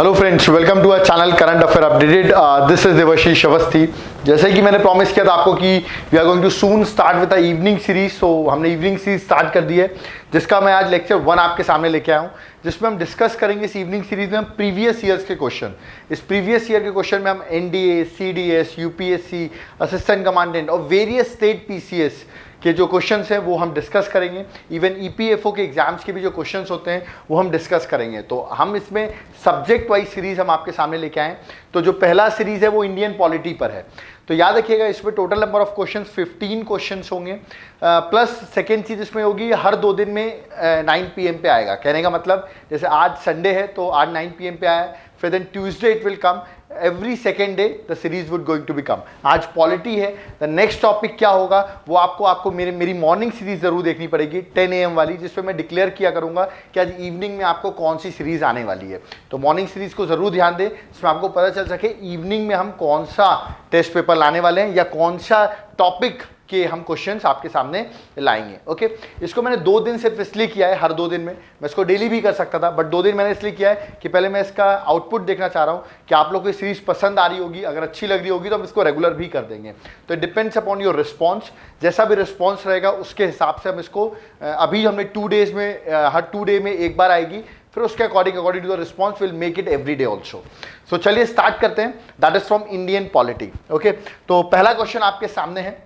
Hello friends, welcome to our channel current affair updated. This is Devashish Awasthi. जैसे कि मैंने promise किया था आपको कि we are going to soon start with the evening series. So हमने इवनिंग सीरीज स्टार्ट कर दी है, जिसका मैं आज लेक्चर 1 आपके सामने लेके आया हूँ, जिसमें हम डिस्कस करेंगे इस इवनिंग सीरीज में हम प्रीवियस ईयर्स के क्वेश्चन। इस प्रीवियस ईयर के क्वेश्चन में हम NDA, CDS, UPSC, assistant commandant और वेरियस स्टेट पीसीएस के जो क्वेश्चंस हैं वो हम डिस्कस करेंगे। इवन ईपीएफओ के एग्जाम्स के भी जो क्वेश्चंस होते हैं वो हम डिस्कस करेंगे। तो हम इसमें सब्जेक्ट वाइज सीरीज हम आपके सामने लेके आए। तो जो पहला सीरीज है वो इंडियन पॉलिटी पर है। तो याद रखिएगा, इसमें total number of questions 15 questions होंगे, प्लस सेकेंड चीज इसमें होगी हर 2 दिन में 9 PM पे आएगा। कहने का मतलब जैसे आज संडे है तो आज 9 PM पे आया, फिर then Tuesday it will come, every second day the series would going to become. आज पॉलिटी है, द नेक्स्ट टॉपिक क्या होगा वो आपको मेरी मॉर्निंग सीरीज जरूर देखनी पड़ेगी 10 AM वाली, जिसमें मैं डिक्लेयर किया करूंगा कि आज इवनिंग में आपको कौन सी सीरीज आने वाली है। तो मॉर्निंग सीरीज को जरूर ध्यान दें, इसमें आपको पता चल सके इवनिंग में हम कौन सा टेस्ट पेपर लाने वाले हैं या कौन सा टॉपिक के हम क्वेश्चंस आपके सामने लाएंगे। ओके, इसको मैंने 2 दिन सिर्फ इसलिए किया है, हर 2 दिन में। मैं इसको डेली भी कर सकता था, बट 2 दिन मैंने इसलिए किया है कि पहले मैं इसका आउटपुट देखना चाह रहा हूँ कि आप लोग को सीरीज पसंद आ रही होगी। अगर अच्छी लग रही होगी तो हम इसको रेगुलर भी कर देंगे। तो it depends upon your response. जैसा भी रिस्पॉन्स रहेगा उसके हिसाब से हम इसको, अभी हमने 2 डेज में, हर 2 डे में एक बार आएगी, फिर उसके according to the response will make it every day also. So चलिए स्टार्ट करते हैं। That is from Indian polity. Okay, तो पहला क्वेश्चन आपके सामने है।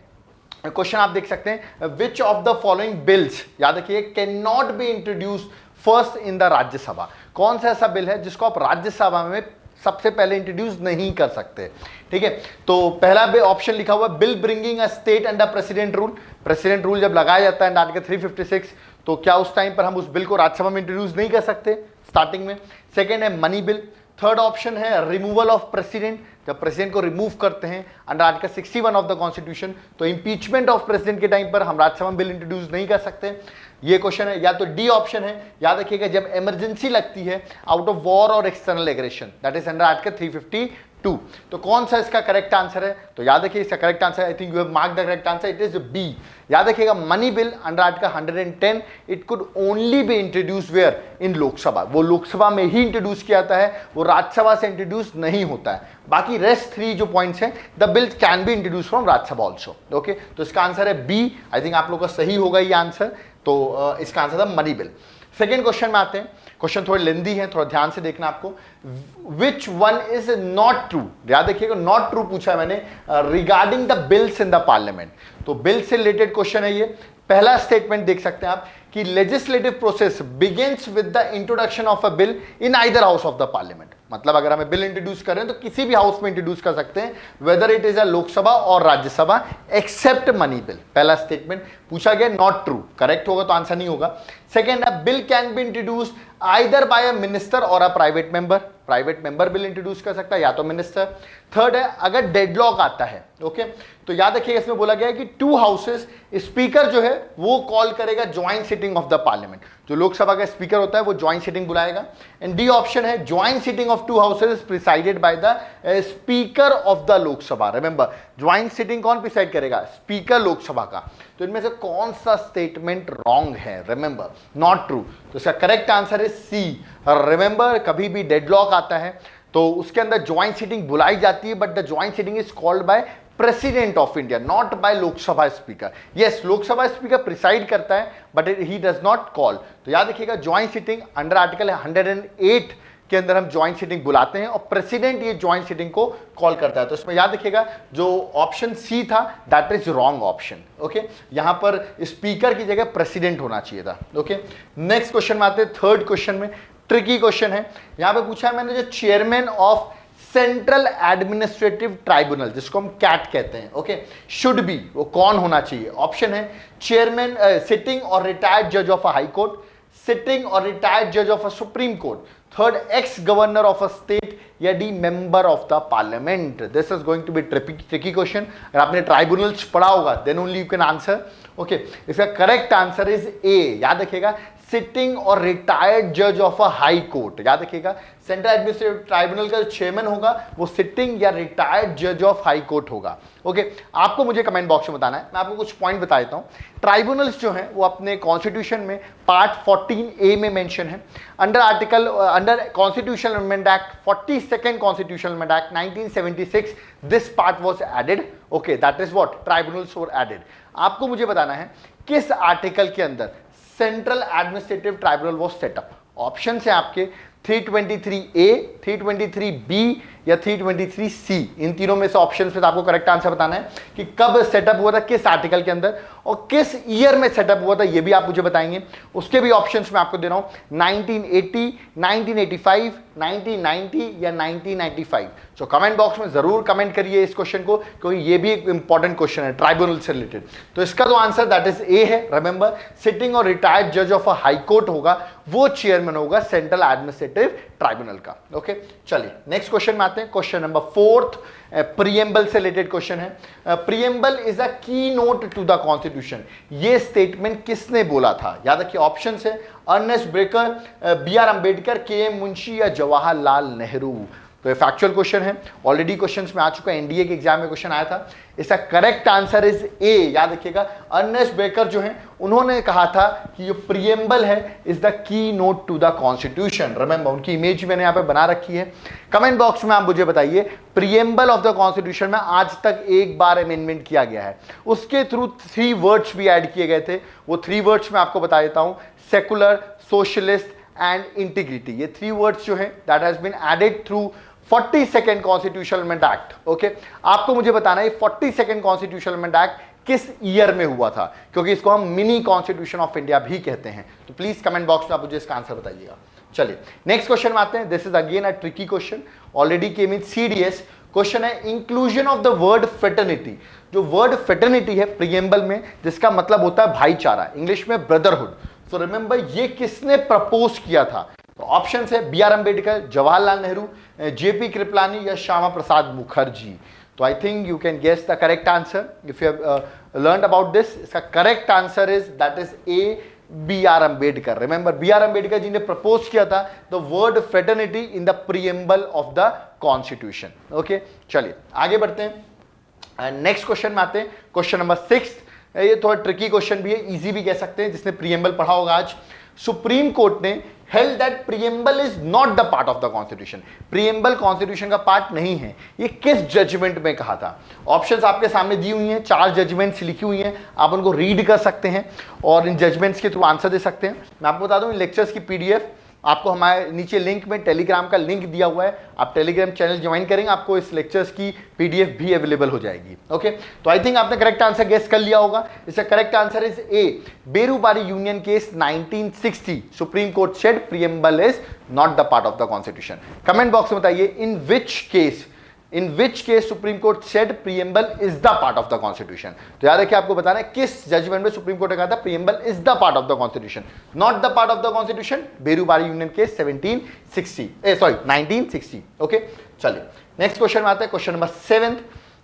क्वेश्चन आप देख सकते हैं, विच ऑफ द फॉलोइंग बिल्स, याद रखिए, can not be introduce first in the Rajya Sabha. कौन सा ऐसा बिल है जिसको आप राज्यसभा में सबसे पहले इंट्रोड्यूस नहीं कर सकते। ठीक है, तो पहला ऑप्शन लिखा हुआ bill bringing a state under president rule. President rule जब लगाया जाता है आर्टिकल 356, तो क्या उस टाइम पर हम उस बिल को राज्यसभा में इंट्रोड्यूस नहीं कर सकते स्टार्टिंग में। सेकेंड है मनी बिल। थर्ड ऑप्शन है रिमूवल ऑफ प्रेसिडेंट, जब प्रेसिडेंट को रिमूव करते हैं under article 61 of the constitution, तो इंपीचमेंट ऑफ प्रेसिडेंट के टाइम पर हम राज्यसभा में बिल इंट्रोड्यूस नहीं कर सकते। ये क्वेश्चन है। या तो डी ऑप्शन है, याद रखिएगा, जब इमरजेंसी लगती है आउट ऑफ वॉर और external aggression, that is under article 352। तो कौन सा इसका करेक्ट आंसर है? तो याद रखिए इसका correct answer, I think you have mark the correct answer, it is B. याद रखिएगा, money bill under article 110 it could only be introduce where in Lok Sabha. वो लोकसभा में ही इंट्रोड्यूस किया जाता है, वो राज्यसभा से इंट्रोड्यूस नहीं होता है। बाकी रेस्ट 3 जो पॉइंट्स हैं, the bill can be introduce from Rajya Sabha also. Okay, तो इसका आंसर है बी। आई थिंक आप लोग का सही होगा ये आंसर। तो इसका आंसर था मनी बिल। सेकेंड क्वेश्चन में आते हैं। क्वेश्चन थोड़े लेंदी है, थोड़ा ध्यान से देखना आपको। Which one is not true, याद रखिएगा, नॉट ट्रू पूछा है मैंने regarding the bills in the parliament. तो बिल से रिलेटेड क्वेश्चन है ये। पहला स्टेटमेंट देख सकते हैं आप कि legislative process begins with the introduction of a bill in either house of the parliament. मतलब अगर हमें बिल इंट्रोड्यूस करें तो किसी भी हाउस में इंट्रोड्यूस कर सकते हैं, whether it is a Lok Sabha और राज्यसभा, एक्सेप्ट मनी बिल। पहला स्टेटमेंट पूछा गया, नॉट ट्रू। करेक्ट होगा तो आंसर नहीं होगा। सेकेंड है bill can be introduce either by a minister और a private member. Private member bill introduce कर सकता है या तो मिनिस्टर। थर्ड है अगर डेडलॉक आता है। ओके, तो याद रखिएगा इसमें बोला गया है कि 2 हाउसेस, स्पीकर जो है वो कॉल करेगा joint sitting of the parliament. जो लोकसभा का स्पीकर होता है वो ज्वाइंट सिटिंग बुलाएगा। एंड डी ऑप्शन है joint sitting of 2 houses presided by the speaker of the Lok Sabha. Remember, joint sitting कौन प्रिसाइड करेगा? स्पीकर लोकसभा का। तो इनमें से कौन सा स्टेटमेंट रॉन्ग है? Remember, not true. तो इसका करेक्ट आंसर है सी। रिमेंबर, कभी भी डेडलॉक आता है तो उसके अंदर ज्वाइंट सिटिंग बुलाई जाती है, but the joint sitting is called by president of India, not by Lok Sabha speaker. Yes, Lok Sabha speaker preside करता है but he does not call. तो याद रखिएगा, ज्वाइंट सिटिंग अंडर आर्टिकल 108 के अंदर हम ज्वाइंट सिटिंग बुलाते हैं और प्रेसिडेंट ये ज्वाइंट सिटिंग को कॉल करता है। तो इसमें याद रखिएगा जो ऑप्शन सी था that is wrong option. Okay, यहां पर स्पीकर की जगह प्रेसिडेंट होना चाहिए था। ओके, नेक्स्ट क्वेश्चन में आते हैं। थर्ड क्वेश्चन में ट्रिकी क्वेश्चन है। यहां पे पूछा है मैंने, जो chairman of central administrative tribunal, जिसको हम कैट कहते हैं, ओके, शुड बी, वो कौन होना चाहिए? ऑप्शन है चेयरमैन, सिटिंग और रिटायर्ड जज of a high court, sitting और रिटायर्ड जज of a supreme court, third ex governor of a state, या D member of the parliament. This is going to be tricky question. अगर आपने tribunals पढ़ा होगा then only you can answer. Okay, इसका correct answer is A. याद रखिएगा, sitting और retired जज ऑफ अ हाई कोर्ट। याद रखिएगा, सेंट्रल एडमिनिस्ट्रेटिव ट्राइब्यूनल का जो चेयरमैन होगा वो सिटिंग या रिटायर्ड जज ऑफ हाई कोर्ट होगा। ओके, आपको मुझे कमेंट बॉक्स में बताना है, मैं आपको कुछ पॉइंट बता देता हूं। ट्राइब्यूनल्स जो हैं वो अपने कॉन्स्टिट्यूशन में पार्ट 14A में मेंशन है। Under constitutional amendment act 42nd constitutional amendment act 1976 this part was added. Okay, that is what tribunals were added. आपको मुझे बताना है किस आर्टिकल के अंदर central administrative tribunal was set up. Option है आपके 323A, 323B या 323C। इन तीनों में से ऑप्शन पे आपको करेक्ट आंसर बताना है कि कब सेटअप हुआ था, किस आर्टिकल के अंदर और किस ईयर में सेटअप हुआ था, ये भी आप मुझे बताएंगे। उसके भी ऑप्शंस मैं आपको दे रहा हूं 1980, 1985, 1990 या 1995। सो कमेंट बॉक्स में जरूर कमेंट करिए इस क्वेश्चन को, क्योंकि ये भी एक इंपॉर्टेंट क्वेश्चन है ट्राइब्यूनल से रिलेटेड। तो इसका जो आंसर दैट इज ए है। रिमेंबर, सिटिंग और रिटायर्ड जज ऑफ अ हाई कोर्ट होगा, वो चेयरमैन होगा सेंट्रल एडमिनिस्ट्रेटिव ट्राइब्यूनल का। ओके, चलिए नेक्स्ट क्वेश्चन में आते हैं। क्वेश्चन नंबर 4 प्रीएम्बल से रिलेटेड क्वेश्चन है। प्रीएम्बल इज अ की नोट टू द कॉन्स्टिट्यूशन। ये स्टेटमेंट किसने बोला था? याद रखिए, ऑप्शन है Ernest breaker, BR Ambedkar, KM Munshi या जवाहरलाल नेहरू। तो ये फैक्चुअल क्वेश्चन है, ऑलरेडी क्वेश्चंस में आ चुका है, एनडीए के एग्जाम में क्वेश्चन आया था। इसका करेक्ट आंसर इज ए। याद रखिएगा, अर्नेस्ट ब्रेकर जो है उन्होंने कहा था कि ये प्रीएम्बल है is the key note to the constitution. Remember, उनकी इमेज मैंने यहाँ पे बना रखी है। कमेंट बॉक्स में आप मुझे बताइए, प्रीएम्बल ऑफ द कॉन्स्टिट्यूशन में आज तक एक बार अमेंडमेंट किया गया है, उसके थ्रू 3 वर्ड्स भी ऐड किए गए थे। वो 3 वर्ड्स मैं आपको बता देता हूं, सेकुलर, सोशलिस्ट एंड इंटीग्रिटी। ये 3 वर्ड्स जो है that has been added through 42nd constitutional amendment act. Okay, आपको मुझे बताना है 42nd कॉन्स्टिट्यूशनल अमेंडमेंट एक्ट किस ईयर में हुआ था, क्योंकि इसको हम मिनी कॉन्स्टिट्यूशन ऑफ इंडिया भी कहते हैं। तो प्लीज कमेंट बॉक्स में आप मुझे इसका आंसर बताइएगा। चलिए नेक्स्ट क्वेश्चन में आते हैं। This is again a tricky question, already came in CDS। Question है inclusion of the word fraternity. जो वर्ड फ्रेटर्निटी है प्रीएम्बल में, जिसका मतलब होता है भाईचारा, इंग्लिश में ब्रदरहुड। सो रिमेंबर, ये किसने प्रपोज किया था? तो ऑप्शन है BR अंबेडकर, जवाहरलाल नेहरू, JP कृपलानी या श्यामा प्रसाद मुखर्जी। तो I think you can guess the correct answer if you have learned about this. इसका correct answer is that is A, BR Ambedkar. Remember, BR Ambedkar ji ने प्रपोज किया था the word fraternity in the preamble of the constitution. Okay, चलिए आगे बढ़ते हैं। Next question में आते हैं। Question number 6। ये थोड़ा ट्रिकी क्वेश्चन भी है, इजी भी कह सकते हैं, जिसने प्रीएम्बल पढ़ा होगा आज। सुप्रीम कोर्ट ने held that preamble is not the part of the constitution। Preamble constitution का पार्ट नहीं है। ये किस जजमेंट में कहा था? ऑप्शंस आपके सामने दी हुई हैं, 4 जजमेंट्स लिखी हुई हैं, आप उनको रीड कर सकते हैं और इन जजमेंट्स के थ्रू आंसर दे सकते हैं। मैं आपको बता दूं, इन लेक्चर्स की PDF आपको हमारे नीचे लिंक में टेलीग्राम का लिंक दिया हुआ है, आप टेलीग्राम चैनल ज्वाइन करेंगे, आपको इस लेक्चर्स की PDF भी अवेलेबल हो जाएगी। ओके, तो आई थिंक आपने करेक्ट आंसर गेस कर लिया होगा। इसका correct answer is A, Berubari union case 1960। Supreme court said preamble is not the part of the constitution. Comment box में बताइए in which case Supreme Court said preamble is the part of the constitution। तो याद रखिए, आपको बताना है किस judgement में सुप्रीम कोर्ट ने कहा था preamble is the part of the constitution, not the part of the constitution। Berubari union case 1960। Okay, चलिए नेक्स्ट क्वेश्चन में आते हैं। Question number 7,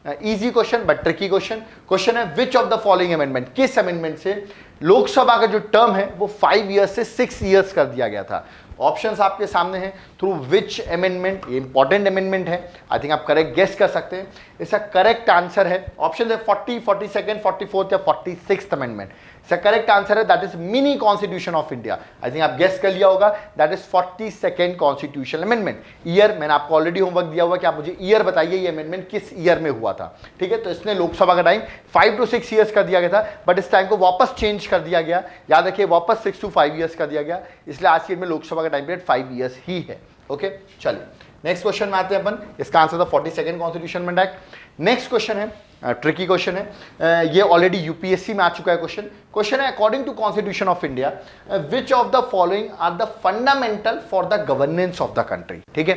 easy question but tricky question. Question है which of the following amendment, किस amendment से लोकसभा का जो term है वो 5 ईयर्स से 6 ईयर्स कर दिया गया था? ऑप्शंस आपके सामने हैं, थ्रू विच अमेंडमेंट। ये इंपॉर्टेंट अमेंडमेंट है, आई थिंक आप करेक्ट गेस कर सकते हैं। इसका करेक्ट आंसर है, ऑप्शन है 40, 42nd, 44th या 46th अमेंडमेंट। इसका करेक्ट आंसर है that is mini constitution of India. I think आप गेस कर लिया होगा, that is 42nd constitutional amendment. Year मैंने आपको ऑलरेडी होमवर्क दिया हुआ कि आप मुझे ईयर बताइए ये अमेंडमेंट किस ईयर में हुआ था। ठीक है, तो इसने लोकसभा का टाइम 5 to 6 ईयर्स कर दिया गया था, बट इस टाइम को वापस चेंज कर दिया गया। याद रखिए, वापस 6 to 5 ईयर्स कर दिया गया, इसलिए आज की डेट में लोकसभा का टाइम पीरियड 5 ईयर्स ही है। ओके, चलिए नेक्स्ट क्वेश्चन में आते हैं अपन। इसका आंसर था 42nd constitution amendment act. Next question है, ट्रिकी क्वेश्चन है, ये ऑलरेडी यूपीएससी में आ चुका है क्वेश्चन। क्वेश्चन है according to constitution of India which of the following are the fundamental for the governance of the country. ठीक है,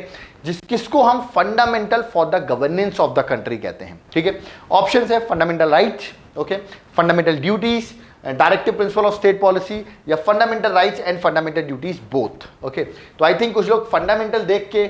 किसको हम fundamental for the governance of the country कहते हैं। ठीक है, ऑप्शन है fundamental rights, okay, fundamental duties, directive principle of state policy या fundamental rights and fundamental duties both. Okay, तो आई थिंक कुछ लोग फंडामेंटल देख के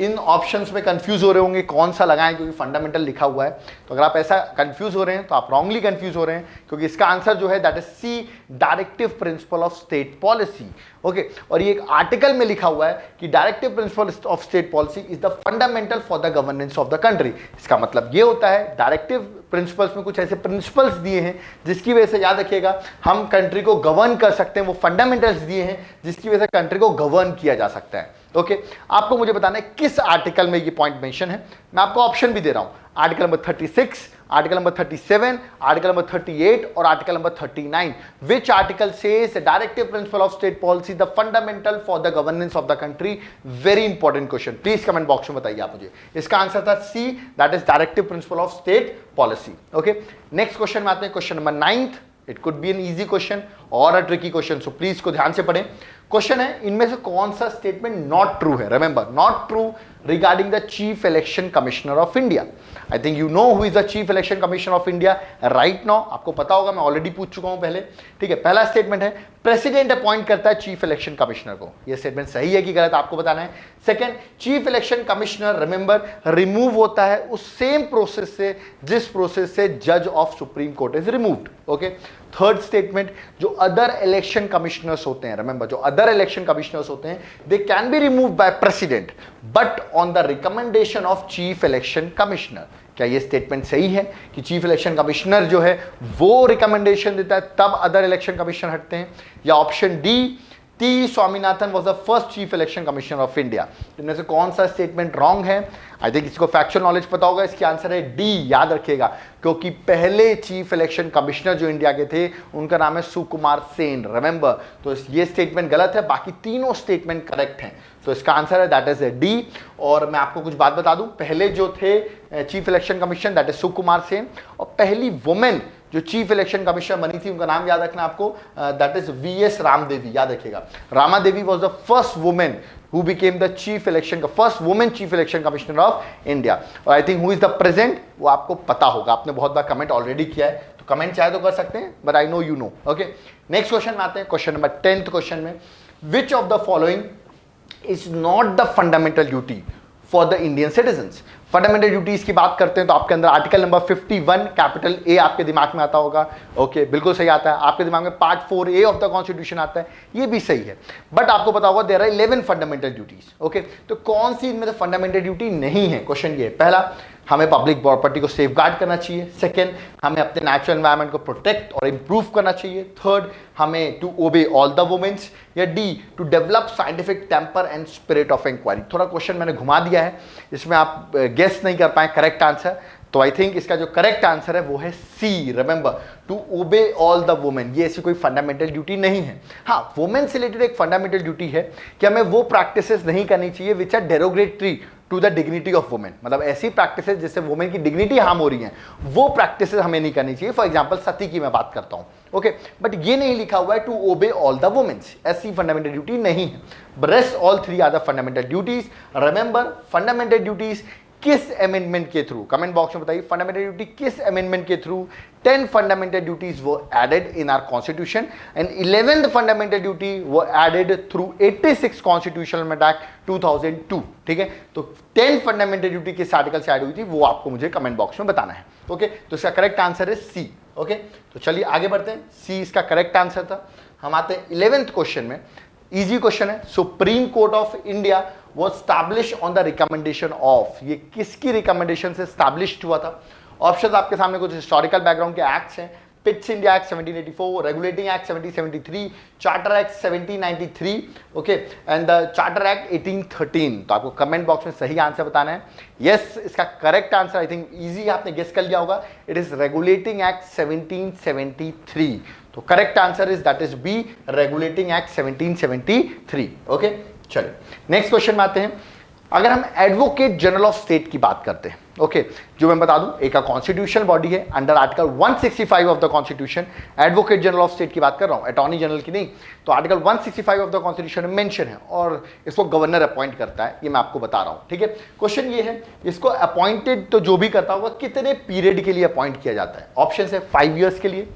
इन ऑप्शंस में कंफ्यूज हो रहे होंगे कौन सा लगाएं, क्योंकि फंडामेंटल लिखा हुआ है। तो अगर आप ऐसा कंफ्यूज हो रहे हैं तो आप रॉन्गली कंफ्यूज हो रहे हैं, क्योंकि इसका आंसर जो है that is c, directive principle of state policy. Okay, और ये एक आर्टिकल में लिखा हुआ है कि directive principle of state policy is the fundamental for the governance of the country. इसका मतलब ये होता है डायरेक्टिव प्रिंसिपल्स में कुछ ऐसे प्रिंसिपल्स दिए हैं जिसकी वजह से, याद रखिएगा, हम कंट्री को गवर्न कर सकते हैं। वो फंडामेंटल्स दिए हैं जिसकी वजह से कंट्री को गवर्न किया जा सकता है। ओके, आपको मुझे बताना है किस आर्टिकल में ये पॉइंट मेंशन है। मैं आपको ऑप्शन भी दे रहा हूं, article number 36, article number 37, article number 38 और article number 39। Which article says directive principle of state policy the fundamental for the governance of the country? Very important question, please comment box में बताइए आप मुझे। इसका आंसर था C, that is directive principle of state policy. Okay, next question में आते हैं, question number 9th। It could be an easy question और अ ट्रिकी क्वेश्चन, सो प्लीज को ध्यान से पढ़ें। क्वेश्चन है, इनमें से कौन सा स्टेटमेंट नॉट ट्रू है? Remember, not true regarding the chief election commissioner of India. I think you know who is the chief election commissioner of India right now. आपको पता होगा, मैं ऑलरेडी पूछ चुका हूं पहले। ठीक है, पहला स्टेटमेंट है प्रेसिडेंट अपॉइंट करता है चीफ इलेक्शन कमिश्नर को। यह स्टेटमेंट सही है कि गलत, आपको बताना है। Second, chief election commissioner remember remove होता है उस सेम प्रोसेस से जिस प्रोसेस से जज of supreme court is removed. Okay, third statement, जो अदर इलेक्शन कमिश्नर्स होते हैं, रिमेंबर जो अदर इलेक्शन कमिश्नर्स होते हैं, they can be removed by president but on the recommendation of chief election commissioner. क्या ये स्टेटमेंट सही है कि चीफ इलेक्शन कमिश्नर जो है वो रिकमेंडेशन देता है तब अदर इलेक्शन कमिश्नर हटते हैं? या option D, T Swaminathan was the first chief election commissioner of India. इनमें से कौन सा स्टेटमेंट रॉन्ग है? आई थिंक इसको फैक्चुअल नॉलेज पता होगा, इसकी आंसर है डी, याद रखिएगा, क्योंकि पहले चीफ इलेक्शन कमिश्नर जो इंडिया के थे उनका नाम है सुकुमार सेन, रिमेंबर। तो ये स्टेटमेंट गलत है, बाकी तीनों स्टेटमेंट करेक्ट हैं। तो इसका आंसर है दैट इज ए डी। और मैं आपको कुछ बात बता दूं, पहले जो थे chief election commissioner that is Sukumar Sen, और पहली वुमेन जो चीफ इलेक्शन कमिश्नर बनी थी उनका नाम याद रखना आपको, दैट इज वीएस रामदेवी, याद रखिएगा। Rama Devi was the first women who became the chief election, first woman chief election commissioner of India। और I think who is the present, वो आपको पता होगा, आपने बहुत बार कमेंट ऑलरेडी किया है, तो कमेंट चाहे तो कर सकते हैं, but I know you know. Okay, next question में आते हैं, क्वेश्चन नंबर 10th क्वेश्चन में, विच of the following is not the fundamental duty for the Indian citizens? Fundamental duties की बात करते हैं तो आपके अंदर आर्टिकल नंबर 51 कैपिटल ए आपके दिमाग में आता होगा। ओके, बिल्कुल सही आता है। आपके दिमाग में part 4A of the constitution आता है, ये भी सही है। बट आपको पता होगा there are 11 fundamental duties. Okay, तो कौन सी इनमें से फंडामेंटल ड्यूटी नहीं है? क्वेश्चन ये है, पहला, हमें पब्लिक प्रॉपर्टी को सेफगार्ड करना चाहिए। सेकंड, हमें अपने नेचुरल एनवायरनमेंट को प्रोटेक्ट और इंप्रूव करना चाहिए। थर्ड, हमें to obey all the womens. या D, to develop scientific temper and spirit of inquiry. थोड़ा क्वेश्चन मैंने घुमा दिया है, इसमें आप गेस नहीं कर पाए करेक्ट आंसर, तो आई थिंक इसका जो करेक्ट आंसर है वो है C, remember to obey all the women. ये ऐसी कोई फंडामेंटल ड्यूटी नहीं है। हाँ, वुमेन से रिलेटेड एक फंडामेंटल ड्यूटी है कि हमें वो प्रैक्टिसेस नहीं करनी चाहिए which are derogatory to the dignity of women. मतलब ऐसी प्रैक्टिसेस जिससे वुमेन की डिग्निटी हार्म हो रही है, वो प्रैक्टिसेस हमें नहीं करनी चाहिए। फॉर एग्जांपल सती की मैं बात करता हूं। ओके, बट ये नहीं लिखा हुआ है to obey all the womens, ऐसी फंडामेंटल ड्यूटी नहीं है। Rest all 3 are the fundamental duties. Remember, fundamental duties किस अमेंडमेंट के थ्रू, कमेंट बॉक्स में बताइए, फंडामेंटल ड्यूटी किस अमेंडमेंट के through 10 fundamental duties were added in our constitution and 11th fundamental duty were added through 86 constitutional amendment act 2002। ठीक है, तो 10 fundamental duty किस आर्टिकल से ऐड हुई थी वो आपको मुझे कमेंट बॉक्स में बताना है। ओके, तो इसका करेक्ट आंसर है सी। ओके, तो चलिए आगे बढ़ते हैं, सी इसका करेक्ट आंसर था। हम आते हैं 11th क्वेश्चन में, इजी क्वेश्चन है। Supreme court of India was established on the recommendation of, ये किसकी रिकमेंडेशन से established हुआ था? ऑप्शन आपके सामने कुछ हिस्टोरिकल बैकग्राउंड के एक्ट्स हैं, Pitt's India act 1784, regulating act 1773, charter act 1793, okay, and the charter act 1813। तो आपको कमेंट बॉक्स में सही आंसर बताना है। यस, इसका correct answer I think easy आपने गेस कर लिया होगा, इट इज रेगुलेटिंग एक्ट 1773। तो correct answer is that is b, regulating act 1773। Okay, चलिए नेक्स्ट क्वेश्चन में आते हैं। अगर हम एडवोकेट जनरल ऑफ स्टेट की बात करते हैं, ओके, जो मैं बता दूं एक कॉन्स्टिट्यूशनल बॉडी है under article 165 of the constitution. Advocate general of state की बात कर रहा हूं, अटॉर्नी जनरल की नहीं। तो आर्टिकल 165 ऑफ द कॉन्स्टिट्यूशन में मेंशन है और इसको गवर्नर अपॉइंट करता है, ये मैं आपको बता रहा हूं। ठीक है, क्वेश्चन ये है, इसको अपॉइंटेड तो जो भी करता होगा कितने पीरियड के लिए अपॉइंट किया जाता है? ऑप्शन है 5 ईयर्स के लिए,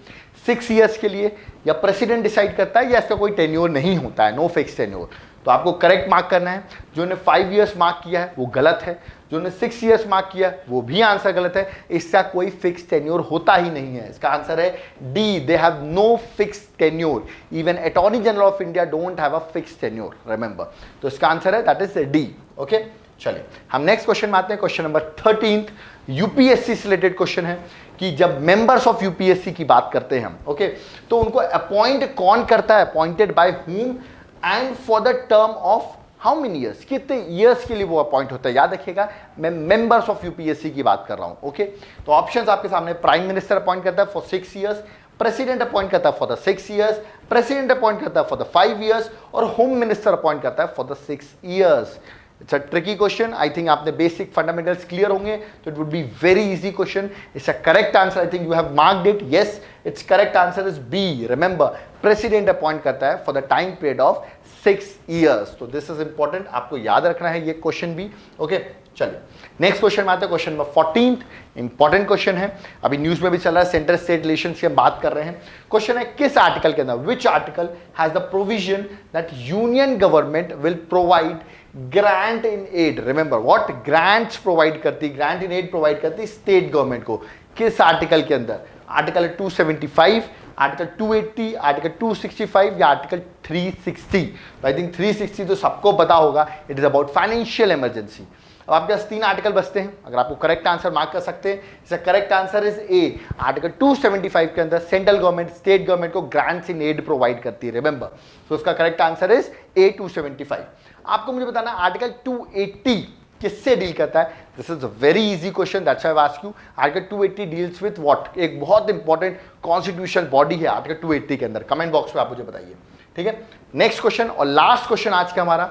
6 ईयर्स के लिए, या प्रेसिडेंट डिसाइड करता है, या इसका कोई टेन्योर नहीं होता है, नो फिक्स टेन्योर। तो आपको करेक्ट मार्क करना है। जो ने 5 इयर्स मार्क किया है वो गलत है, जो ने 6 इयर्स मार्क किया वो भी आंसर गलत है। इसका कोई फिक्स टेन्योर होता ही नहीं है। इसका आंसर है d, they have no fix tenure. Even attorney general of India don't have a fix tenure, remember. तो इसका आंसर है दैट इज डी। ओके, चलिए हम नेक्स्ट क्वेश्चन में आते हैं। क्वेश्चन नंबर 13 यूपीएससी से रिलेटेड क्वेश्चन है कि जब मेंबर्स ऑफ यूपीएससी की बात करते हैं हम, ओके, तो उनको अपॉइंट कौन करता है, appointed by whom and for the term of how many years, कितने ईयर्स के लिए वो अपॉइंट होता है। याद रखिएगा मैं मेंबर्स ऑफ यूपीएससी की बात कर रहा हूं। ओके, तो ऑप्शंस आपके सामने, प्राइम मिनिस्टर अपॉइंट करता है फॉर 6 ईयर्स, प्रेसिडेंट अपॉइंट करता है for the 6 years, president appoint करता है फॉर द 5 ईयर्स और होम मिनिस्टर अपॉइंट करता है for the 6 years. It's a tricky question. I think आपने बेसिक फंडामेंटल्स क्लियर होंगे तो it would be very easy question. It's a correct answer. I think you have marked it. Yes, it's correct answer is b. Remember, president appoint करता है for the time period of 6 years. तो this is important, आपको याद रखना है ये question भी। Okay, चलिए नेक्स्ट क्वेश्चन में आते हैं। क्वेश्चन नंबर 14 इंपॉर्टेंट क्वेश्चन है, अभी न्यूज में भी चल रहा है, सेंटर स्टेट रिलेशन की हम बात कर रहे हैं। क्वेश्चन है किस आर्टिकल के अंदर, which article has the provision that union government will provide grant in aid. Remember what, grants provide करती, ग्रांट इन एड प्रोवाइड करती स्टेट गवर्नमेंट को। किस आर्टिकल के अंदर? आर्टिकल 275, आर्टिकल 280, आर्टिकल 265 या आर्टिकल 360। आई थिंक 360 तो सबको पता होगा, it is about financial emergency. अब आपके पास 3 आर्टिकल बचते हैं, अगर आपको करेक्ट आंसर मार्क कर सकते हैं। इसका correct answer is A. Article 275 के अंदर सेंट्रल गवर्नमेंट स्टेट गवर्नमेंट को ग्रांट्स इन एड प्रोवाइड करती है, रिमेंबर। तो उसका करेक्ट आंसर इज ए 275। आपको मुझे बताना आर्टिकल 280 किससे डील करता है। This is a very easy question, that's why I ask you. Article 280 deals with what, एक बहुत इंपॉर्टेंट कॉन्स्टिट्यूशनल बॉडी है आर्टिकल 280 के अंदर। कमेंट बॉक्स में आप मुझे बताइए, ठीक है। नेक्स्ट क्वेश्चन और लास्ट क्वेश्चन आज का हमारा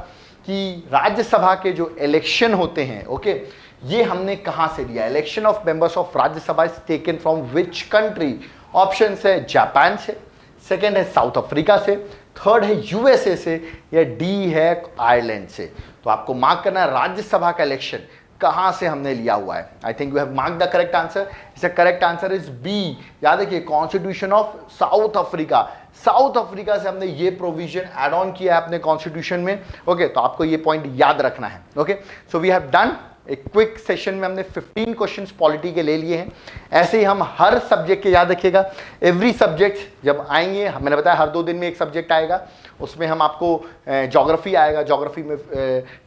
कि राज्यसभा के जो इलेक्शन होते हैं, ओके, ये हमने कहां से लिया। Election of members of Rajya Sabha is taken from which country. Option है जापान से, सेकेंड है साउथ अफ्रीका से, थर्ड है यूएसए से या डी है आयरलैंड से। तो आपको मार्क करना है राज्यसभा का इलेक्शन कहां से हमने लिया हुआ है। आई think you have mark the correct answer. इसका करेक्ट आंसर इज बी। याद रखिए constitution of south Africa, south Africa से हमने ये प्रोविजन ऐड ऑन किया है अपने कॉन्स्टिट्यूशन में। ओके, तो आपको ये पॉइंट याद रखना है। Okay, so we have done एक क्विक सेशन में हमने 15 क्वेश्चंस पॉलिटी के ले लिए हैं। ऐसे ही हम हर सब्जेक्ट के, याद रखिएगा एवरी सब्जेक्ट जब आएंगे, मैंने बताया हर 2 दिन में एक सब्जेक्ट आएगा, उसमें हम आपको ज्योग्राफी आएगा, ज्योग्राफी में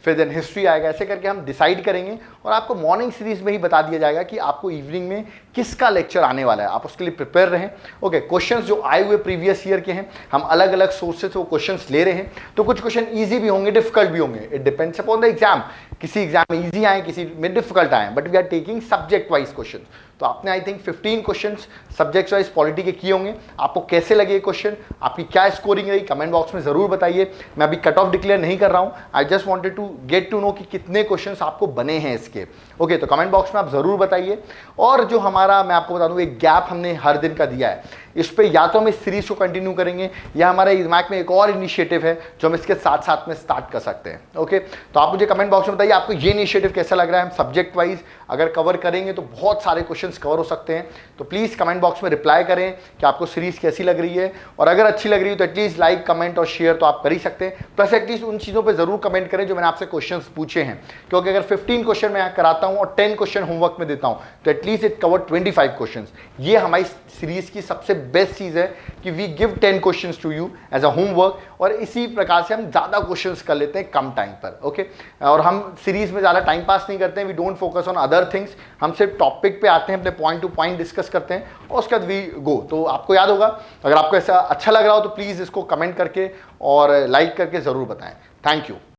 फिर देन हिस्ट्री आएगा, ऐसे करके हम डिसाइड करेंगे और आपको मॉर्निंग सीरीज में ही बता दिया जाएगा कि आपको इवनिंग में किसका लेक्चर आने वाला है। आप उसके लिए प्रिपेयर रहें। ओके, क्वेश्चंस जो आए हुए प्रीवियस ईयर के हैं, हम अलग अलग सोर्सेज से वो क्वेश्चंस ले रहे हैं, तो कुछ क्वेश्चन ईजी भी होंगे, डिफिकल्ट भी होंगे, it depends upon the exam. किसी एग्जाम में ईजी आए, किसी में डिफिकल्ट आए, but we are taking subject wise question. तो आपने I think 15 questions subject wise polity के किए होंगे। आपको कैसे लगे क्वेश्चन, आपकी क्या स्कोरिंग रही, कमेंट बॉक्स में जरूर बताइए। मैं अभी कट ऑफ डिक्लेयर नहीं कर रहा हूं, I just wanted to get to know कि कितने क्वेश्चंस आपको बने हैं इसके। ओके, तो कमेंट बॉक्स में आप जरूर बताइए। और जो हमारा, मैं आपको बता दूं, एक गैप हमने हर दिन का दिया है, इस पे या तो हम इस सीरीज को कंटिन्यू करेंगे या हमारे दिमाग में एक और इनिशिएटिव है जो हम इसके साथ साथ में स्टार्ट कर सकते हैं। ओके, तो आप मुझे कमेंट बॉक्स में बताइए आपको ये इनिशिएटिव कैसा लग रहा है। हम सब्जेक्ट वाइज अगर कवर करेंगे तो बहुत सारे क्वेश्चंस कवर हो सकते हैं। तो प्लीज कमेंट बॉक्स में रिप्लाई करें कि आपको सीरीज कैसी लग रही है, और अगर अच्छी लग रही है तो एटलीस्ट लाइक, कमेंट और शेयर तो आप कर ही सकते हैं। प्लस एटलीस्ट उन चीज़ों पर जरूर कमेंट करें जो मैंने आपसे क्वेश्चन पूछे हैं, क्योंकि अगर 15 क्वेश्चन मैं कराता हूं और 10 क्वेश्चन होमवर्क में देता हूं तो एटलीस्ट इट कवर 25 क्वेश्चन। ये हमारी सीरीज की सबसे बेस्ट चीज है कि we give 10 questions to you as a homework, और इसी प्रकार से हम ज्यादा क्वेश्चंस कर लेते हैं कम टाइम पर। ओके, और हम सीरीज में ज्यादा टाइम पास नहीं करते हैं, we don't focus on other things. हम सिर्फ टॉपिक पे आते हैं, अपने पॉइंट टू पॉइंट डिस्कस करते हैं और उसके बाद वी गो। तो आपको याद होगा, अगर आपको ऐसा अच्छा लग रहा हो तो प्लीज इसको कमेंट करके और लाइक करके जरूर बताएं। Thank you.